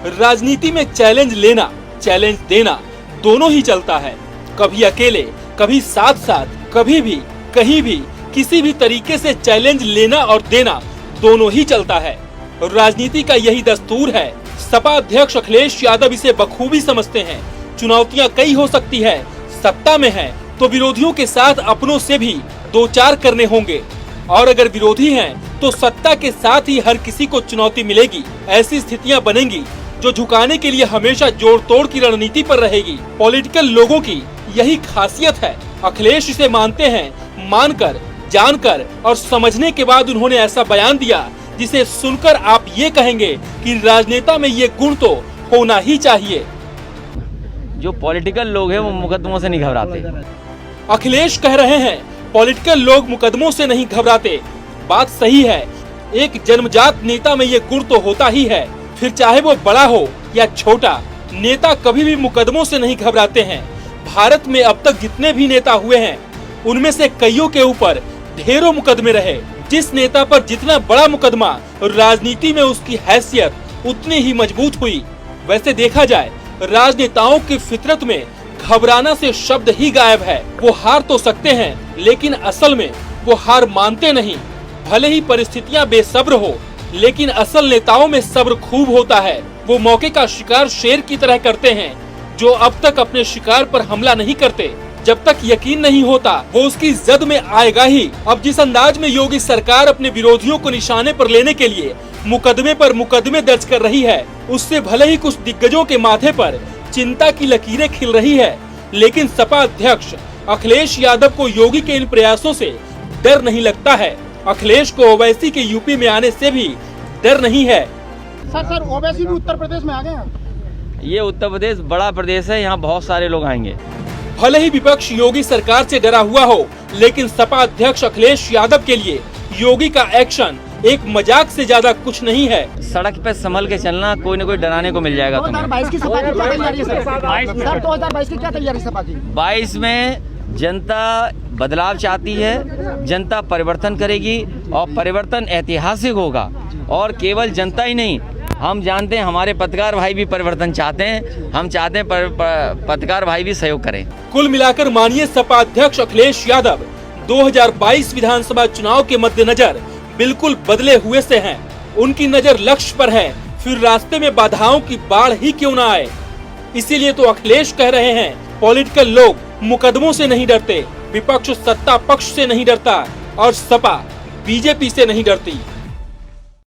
राजनीति में चैलेंज लेना, चैलेंज देना दोनों ही चलता है। कभी अकेले, कभी साथ साथ, कभी भी, कहीं भी, किसी भी तरीके से चैलेंज लेना और देना दोनों ही चलता है। राजनीति का यही दस्तूर है। सपा अध्यक्ष अखिलेश यादव इसे बखूबी समझते हैं। चुनौतियां कई हो सकती है, सत्ता में है तो विरोधियों के साथ अपनों से भी दो चार करने होंगे, और अगर विरोधी हैं तो सत्ता के साथ ही हर किसी को चुनौती मिलेगी। ऐसी स्थितियां बनेंगी जो झुकाने के लिए हमेशा जोड़ तोड़ की रणनीति पर रहेगी। पॉलिटिकल लोगों की यही खासियत है। अखिलेश इसे मानते हैं। मानकर, जानकर और समझने के बाद उन्होंने ऐसा बयान दिया जिसे सुनकर आप ये कहेंगे कि राजनेता में ये गुण तो होना ही चाहिए। जो पॉलिटिकल लोग हैं वो मुकदमों से नहीं घबराते। अखिलेश कह रहे हैं पॉलिटिकल लोग मुकदमों से नहीं घबराते। बात सही है। एक जन्मजात नेता में ये गुण तो होता ही है, फिर चाहे वो बड़ा हो या छोटा, नेता कभी भी मुकदमों से नहीं घबराते हैं। भारत में अब तक जितने भी नेता हुए हैं उनमें से कईयों के ऊपर ढेरों मुकदमे रहे। जिस नेता पर जितना बड़ा मुकदमा, राजनीति में उसकी हैसियत उतनी ही मजबूत हुई। वैसे देखा जाए राजनेताओं की फितरत में घबराना से शब्द ही गायब है। वो हार तो सकते हैं लेकिन असल में वो हार मानते नहीं। भले ही परिस्थितियां बेसब्र हो, लेकिन असल नेताओं में सब्र खूब होता है। वो मौके का शिकार शेर की तरह करते हैं, जो अब तक अपने शिकार पर हमला नहीं करते। जब तक यकीन नहीं होता वो उसकी जद में आएगा ही। अब जिस अंदाज में योगी सरकार अपने विरोधियों को निशाने पर लेने के लिए मुकदमे पर मुकदमे दर्ज कर रही है, उससे भले ही कुछ दिग्गजों के माथे पर चिंता की लकीरें खिल रही है, लेकिन सपा अध्यक्ष अखिलेश यादव को योगी के इन प्रयासों से डर नहीं लगता है। अखिलेश को ओवैसी के यूपी में आने से भी डर नहीं है। सर ओवैसी भी उत्तर प्रदेश में आ गए। ये उत्तर प्रदेश बड़ा प्रदेश है, यहाँ बहुत सारे लोग आएंगे। भले ही विपक्ष योगी सरकार से डरा हुआ हो, लेकिन सपा अध्यक्ष अखिलेश यादव के लिए योगी का एक्शन एक मजाक से ज्यादा कुछ नहीं है। सड़क पे संभल के चलना, कोई न कोई डराने को मिल जाएगा तुम्हें। 2022 की सपा की क्या तैयारी है सर? 2022 की क्या तैयारी सपा की? 22 में जनता बदलाव चाहती है, जनता परिवर्तन करेगी और परिवर्तन ऐतिहासिक होगा। और केवल जनता ही नहीं, हम जानते हैं हमारे पत्रकार भाई भी परिवर्तन चाहते हैं। हम चाहते हैं पत्रकार भाई भी सहयोग करें। कुल मिलाकर मानिए सपा अध्यक्ष अखिलेश यादव 2022 विधानसभा चुनाव के मद्देनजर बिल्कुल बदले हुए से हैं। उनकी नजर लक्ष्य पर है, फिर रास्ते में बाधाओं की बाढ़ ही क्यों ना आए। इसीलिए तो अखिलेश कह रहे हैं पॉलिटिकल लोग मुकदमों से नहीं डरते, विपक्ष सत्ता पक्ष से नहीं डरता और सपा बीजेपी से नहीं डरती।